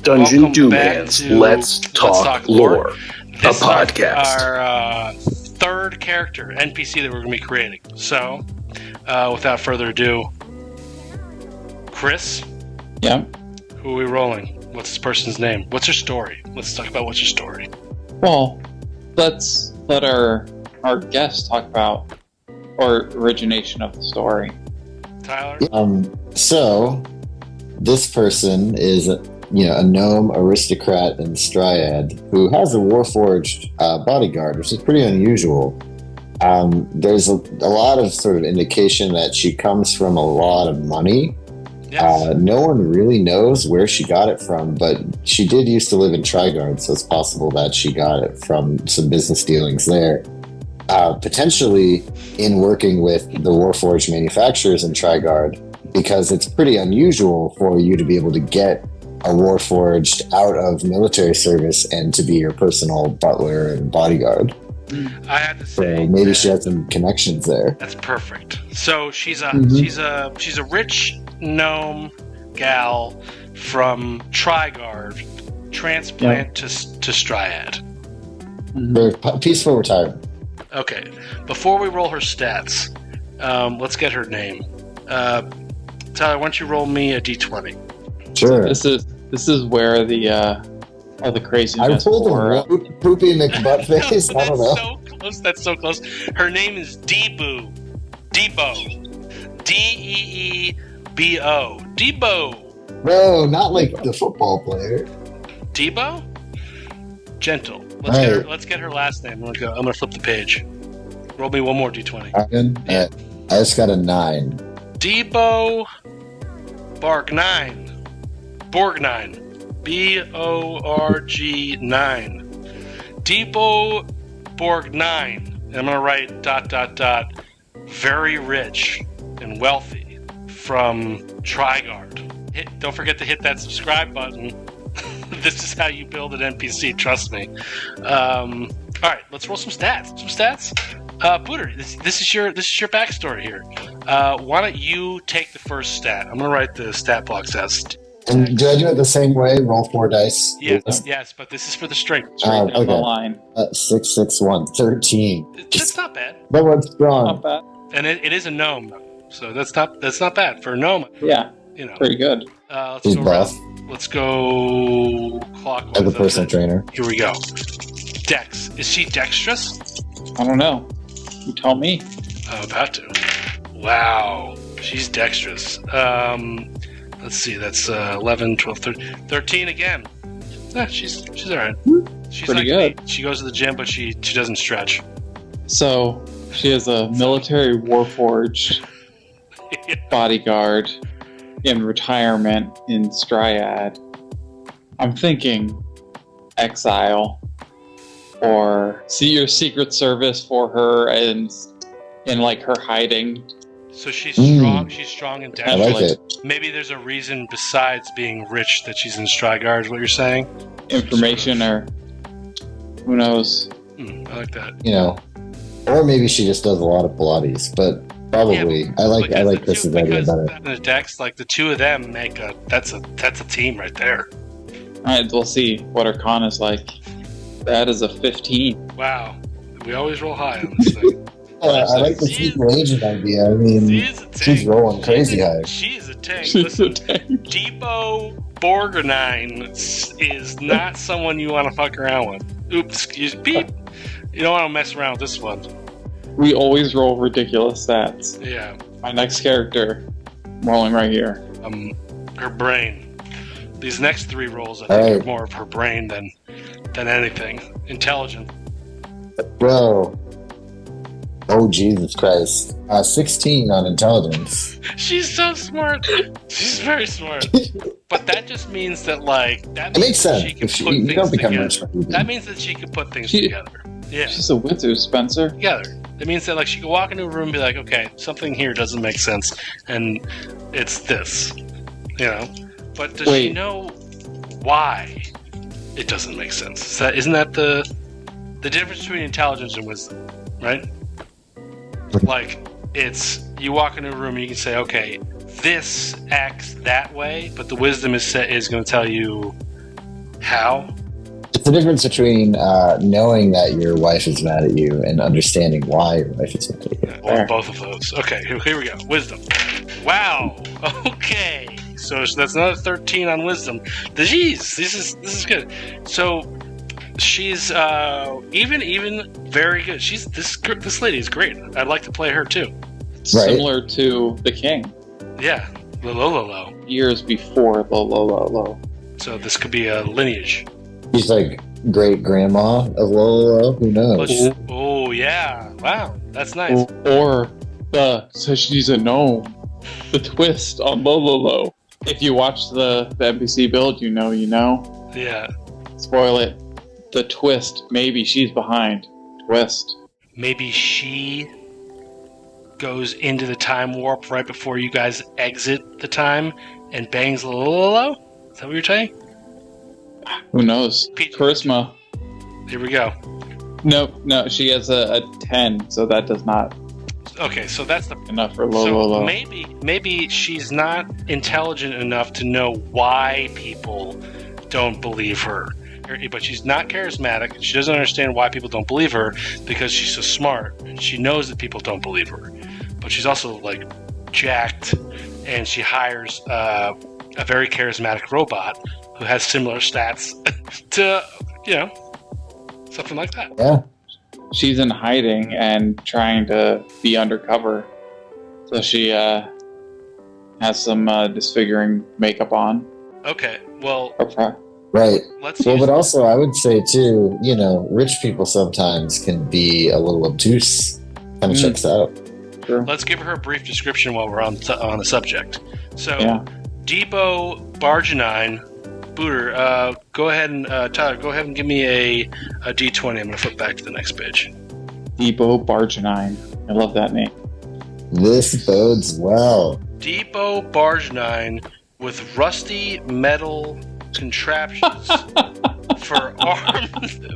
Dungeon Doomans, Let's Talk Lore, a podcast. Our third character, NPC, that we're going to be creating. So, without further ado, Chris? Yeah? Who are we rolling? What's this person's name? What's her story? Let's talk about what's her story. Well, let's let our guest talk about or origination of the story. Tyler? So, this person is a gnome aristocrat and Striad who has a Warforged bodyguard, which is pretty unusual. There's a lot of sort of indication that she comes from a lot of money. Yes. No one really knows where she got it from, but she did used to live in Trigard, so it's possible that she got it from some business dealings there. Potentially in working with the Warforged manufacturers in Trigard, because it's pretty unusual for you to be able to get a Warforged out of military service and to be your personal butler and bodyguard. I have to say, so maybe she has some connections there. That's perfect. So she's a rich gnome gal from Trigard, transplant to Striad. Very peaceful retirement. Okay, before we roll her stats, let's get her name. Tyler, why don't you roll me a d20? Sure. This is where the craziness. I pulled a poopy McButt face. I don't know. So close. That's so close. Her name is Deebo. Deebo. Deebo. Deebo. No, not like the football player. Deebo? Gentle. Let's get her last name. I'm gonna flip the page. Roll me one more d20. I just got a 9. Deebo Borgnine. Borgnine. B-O-R-G-9. Deebo Borgnine. And I'm gonna write ... very rich and wealthy from Trigard. Don't forget to hit that subscribe button. This is how you build an NPC, trust me. Alright, let's roll some stats. Booter, this is your backstory here. Why don't you take the first stat? I'm gonna write the stat blocks out. And do I do it the same way? Roll 4 dice? Yes, but this is for the strength. Straight down the line. 6, 6, 1, 13. That's not bad. That one's strong. Not bad. And it is a gnome, so that's not bad for a gnome. Yeah, pretty good. He's buff. Let's go clockwise. As a personal trainer. Here we go. Dex. Is she dexterous? I don't know. You tell me. I'm about to. Wow. She's dexterous. Let's see. That's 11, 12, 13 again. She's all right. She's pretty like good. Me. She goes to the gym, but she doesn't stretch. So she is a military Warforged bodyguard in retirement in Striad. I'm thinking exile, or see your Secret Service for her and in like her hiding. So she's strong. She's strong and I dexterous. like it. Maybe there's a reason besides being rich that she's in Strygard, is what you're saying? Information, or who knows? I like that. Or maybe she just does a lot of Pilates, but probably I like this idea better. The Dex, like the two of them make that's a team right there. Alright, we'll see what her con is like. That is a 15. Wow. We always roll high on this thing. I like the secret agent idea. I mean, she's rolling crazy high. She's a tank. She's a tank. Deebo Borgnine is not someone you want to fuck around with. Oops, excuse me. You don't want to mess around with this one. We always roll ridiculous stats. Yeah. My next character, rolling right here. Her brain. These next 3 rolls, I think, are more of her brain than anything. Intelligent. Bro. Oh, Jesus Christ. 16 on intelligence. She's so smart. She's very smart. But that just means that, it makes sense. She can If put you things don't become together. rich from eating. That means that she can put things together. Yeah. She's a wizard, Spencer. Together. It means that, she can walk into a room and be like, okay, something here doesn't make sense, and it's this. But does she know why it doesn't make sense? Isn't that the difference between intelligence and wisdom, right? It's you walk into a room and you can say, okay, this acts that way, but the wisdom is going to tell you How? It's the difference between knowing that your wife is mad at you and understanding why your wife is mad at you. Well, both of those. Okay, here we go. Wisdom. Wow. Okay. So that's another 13 on wisdom. Jeez, this is good. So she's even very good. She's this lady is great. I'd like to play her too. Similar to the king. Yeah, Lololo. Years before the Lololo. So this could be a lineage. She's like great grandma of Lolo. Who knows? Oh yeah! Wow, that's nice. Or so she's a gnome. The twist on Lololo. If you watch the NPC build, you know. Yeah. Spoil it. The twist. Maybe she's behind. Twist. Maybe she goes into the time warp right before you guys exit the time and bangs Lololo? Is that what you're saying? Who knows? Charisma. Here we go. No, she has a 10, so that does not. Okay, so that's enough for So Lololo. maybe she's not intelligent enough to know why people don't believe her. But she's not charismatic. She doesn't understand why people don't believe her because she's so smart. And she knows that people don't believe her. But she's also like jacked, and she hires a very charismatic robot who has similar stats to, something like that. Yeah. She's in hiding and trying to be undercover. So she has some disfiguring makeup on. Okay, well, Right. let's Well, use but also I would say too, rich people sometimes can be a little obtuse. Kind of checks out. Sure. Let's give her a brief description while we're on the subject. So, Yeah. Debo Bargenine, Booter, go ahead and Tyler, go ahead and give me a D20. I'm going to flip back to the next page. Debo Bargenine. I love that name. This bodes well. Debo Bargenine with rusty metal contraptions for arms.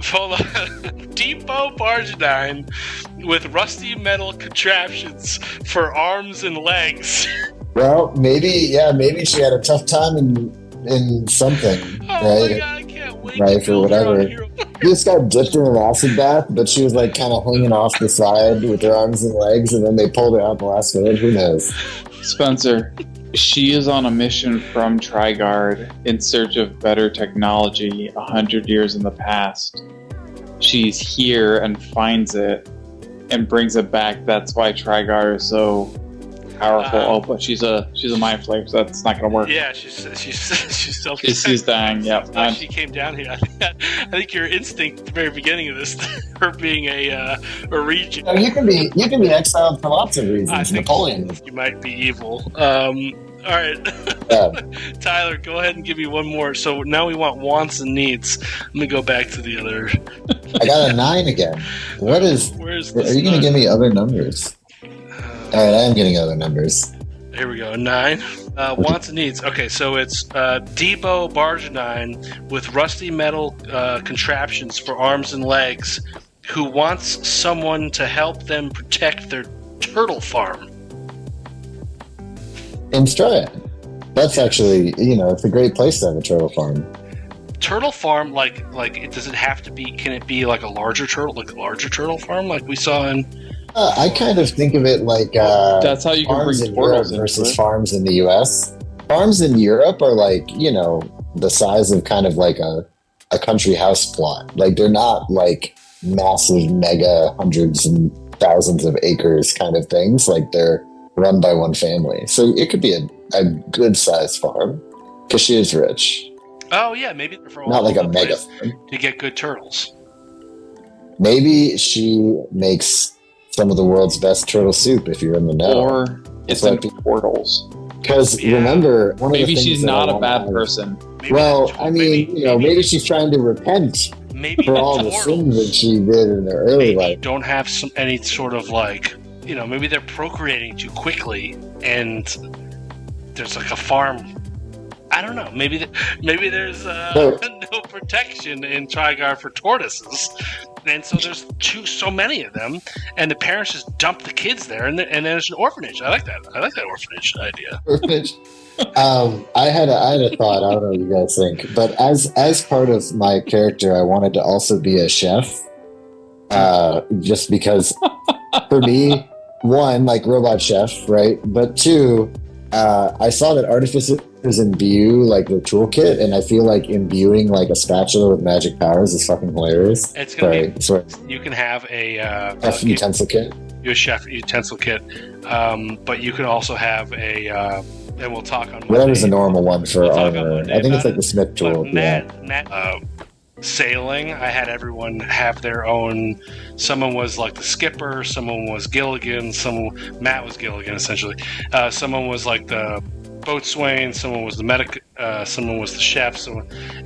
Hold on. Debo Bargenine with rusty metal contraptions for arms and legs. Well, maybe she had a tough time in something, Oh right? my god, I can't wait Right, to for build her whatever. on Hero. This got dipped in an acid bath, but she was like kind of hanging off the side with her arms and legs, and then they pulled her out the last minute. Who knows? Spencer, she is on a mission from Trigard in search of better technology 100 years in the past. She's here and finds it and brings it back. That's why Trigard is so powerful. But she's a mind flayer, so that's not going to work. Yeah, she's self. She's dying. Yeah, When she came down here, I think your instinct at the very beginning of this, her being a regent. You can be exiled for lots of I reasons. think Napoleon. you might be evil. All right, Yeah. Tyler, go ahead and give me one more. So now we want wants and needs. Let me go back to the other. I got a 9 again. What is? Where's Are this? you going to give me other numbers? All right, I am getting other numbers. Here we go. 9. Wants and needs. Okay, so it's Debo Bargenine with rusty metal contraptions for arms and legs, who wants someone to help them protect their turtle farm. In Straya. That's actually, it's a great place to have a turtle farm. Turtle farm, like, does it have to be? Can it be like a larger turtle farm, like we saw in? I kind of think of it like That's how you can farms bring in Europe portals into versus it. farms in the U.S. Farms in Europe are like, the size of kind of like a country house plot. Like they're not like massive, mega hundreds and thousands of acres kind of things. Like they're run by one family. So it could be a good sized farm because she is rich. Oh yeah, maybe they're for all Not like a over the mega place farm. to get good turtles. Maybe she makes some of the world's best turtle soup if you're in the know. Or it's Like- in portals. Because Yeah. remember, one of the Maybe things she's that not I a wanna bad have- person. Maybe Well, the- I mean, maybe she's trying to repent maybe for all the sins that she did in her early maybe life. don't have any sort of like, maybe they're procreating too quickly and there's like a farm. I don't know. Maybe there's So- no protection in Trigard for tortoises, and so there's so many of them, and the parents just dump the kids there, and then there's an orphanage. I like that. I like that orphanage idea. Orphanage. I had a thought. I don't know what you guys think, but as part of my character, I wanted to also be a chef. Just because, for me, one, like robot chef, right? But two, I saw that artificers imbue like the toolkit, and I feel like imbuing like a spatula with magic powers is fucking hilarious. It's gonna Sorry. You can have a Chef utensil kit. your chef utensil kit, but you can also have a. And we'll talk on Whatever's the Monday. normal one for We'll talk on armor. Monday I think it's about like the Smith tool. But Matt, sailing, I had everyone have their own. Someone was like the skipper, someone was Gilligan, Matt was Gilligan essentially. Someone was like the boatswain, someone was the medic, someone was the chef,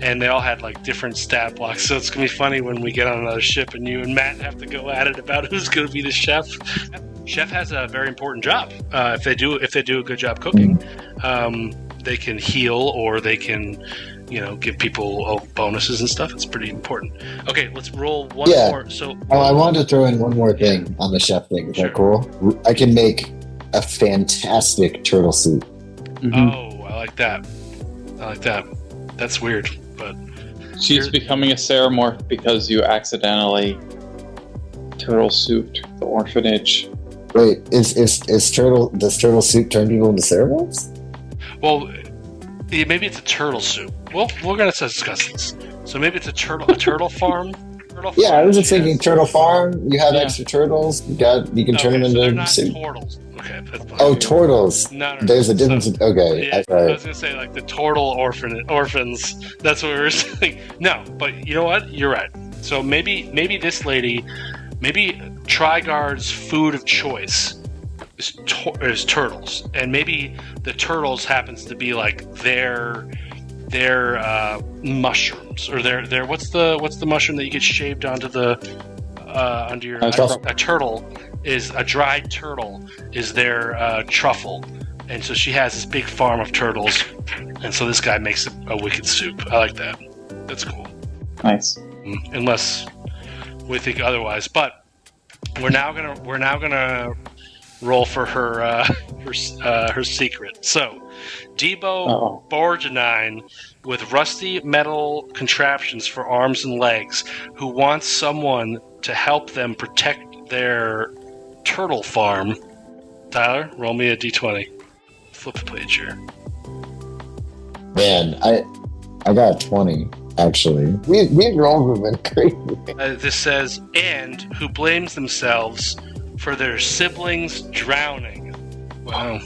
and they all had like different stat blocks. So it's gonna be funny when we get on another ship and you and Matt have to go at it about who's gonna be the chef. Chef has a very important job. If they do a good job cooking, they can heal or they can, give people bonuses and stuff. It's pretty important. Okay, let's roll one more. So, I wanted to throw in one more thing on the chef thing. Is that cool? I can make a fantastic turtle soup. Mhm. Oh, I like that. That's weird, but She's becoming a Ceramorph because you accidentally turtle souped the orphanage. Wait, does turtle soup turn people into Ceramorphs? well, maybe it's a turtle soup. Well, we're gonna discuss this. So maybe it's a turtle farm. Yeah, I was just thinking Yes. turtle farm. You have Yeah. extra turtles. You can turn them so they're into not soup. turtles. Okay, that's fine. Oh, turtles. No. There's a difference. Okay, Yeah, I sorry. was gonna say like the turtle orphans. That's what we were saying. No, but you know what? You're right. So maybe this lady, maybe Trigard's food of choice is turtles, and maybe the turtles happens to be like their mushrooms or their what's the mushroom that you get shaved onto the under your Truffle. a turtle is a dried turtle is their truffle. And so she has this big farm of turtles, and so this guy makes a wicked soup. I like that. That's cool. Nice. Unless we think otherwise, but we're now gonna roll for her her secret. So, Debo Borgenine with rusty metal contraptions for arms and legs, who wants someone to help them protect their turtle farm. Tyler, roll me a d20. Flip the page here. Man, I got 20 actually. We rolled have been crazy. This says, and who blames themselves for their siblings drowning. Wow.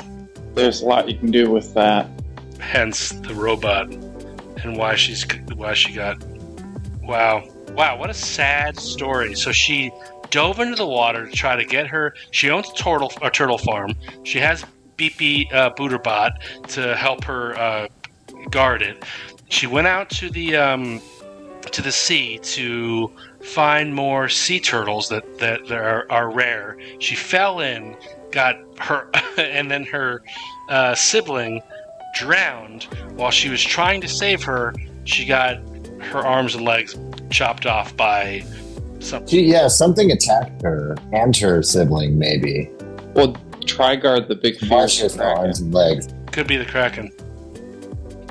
There's a lot you can do with that. Hence the robot and why she got. Wow, what a sad story. So she dove into the water to try to get her. She owns a turtle farm. She has Beepy Booterbot to help her guard it. She went out to the sea to find more sea turtles that are rare. She fell in, got her, and then her sibling drowned. While she was trying to save her, she got her arms and legs chopped off by something. Something attacked her and her sibling, maybe. Well, Trigard, the big Why she fierce has no arms kraken, and legs. Could be the Kraken.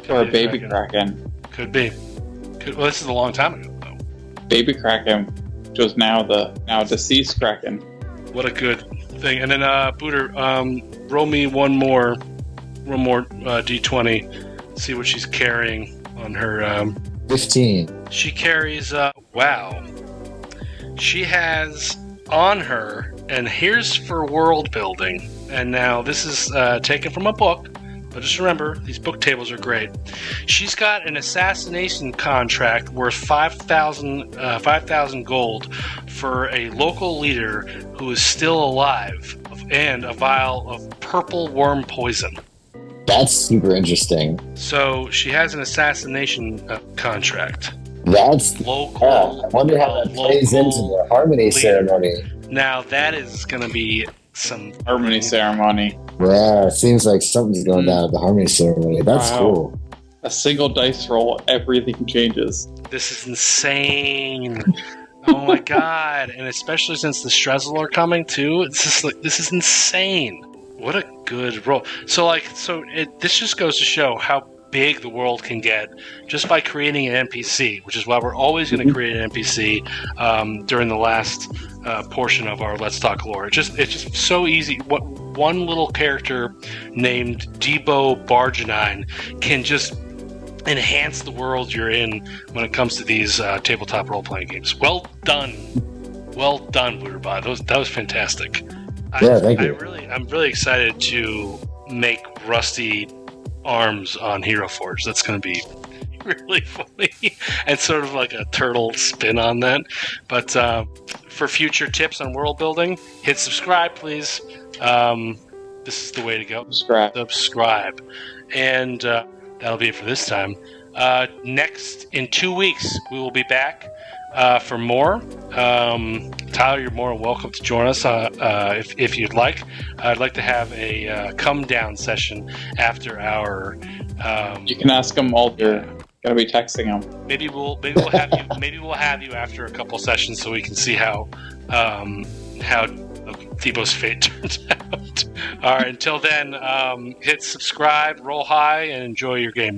or a be the baby kraken. Could be. Well, this is a long time ago, though. Baby kraken, which was now deceased kraken. What a good thing. And then, Booter, roll me one more d20. See what she's carrying on her. 15. She carries. Wow. She has on her, and here's for world building. And now this is taken from a book. But just remember, these book tables are great. She's got an assassination contract worth 5,000 gold for a local leader who is still alive, and a vial of purple worm poison. That's super interesting. So she has an assassination contract. That's Local. I wonder how that plays into the harmony leader. ceremony. Now that is going to be some Harmony ceremony. Yeah, it seems like something's going down at the harmony ceremony. That's Wow. cool. A single dice roll, everything changes. This is insane. Oh my god! And especially since the Strezzel are coming too, this is insane. What a good role. This just goes to show how big the world can get just by creating an NPC, which is why we're always going to create an NPC during the last portion of our Let's Talk Lore. It's just so easy. What one little character named Debo Bargenine can just enhance the world you're in when it comes to these tabletop role-playing games. Well done, Wooderbot. That was fantastic. Yeah, thank you. I'm really excited to make Rusty arms on Hero Forge. That's going to be really funny and sort of like a turtle spin on that. But for future tips on world building, hit subscribe, please. This is the way to go. Subscribe. And that'll be it for this time. Next, in 2 weeks, we will be back for more. Tyler, you're more than welcome to join us if you'd like. I'd like to have a come down session after our. You can ask them all. You're gonna be texting them. Maybe we'll have you after a couple sessions so we can see how Debo's fate turns out. All right. Until then, hit subscribe, roll high, and enjoy your game.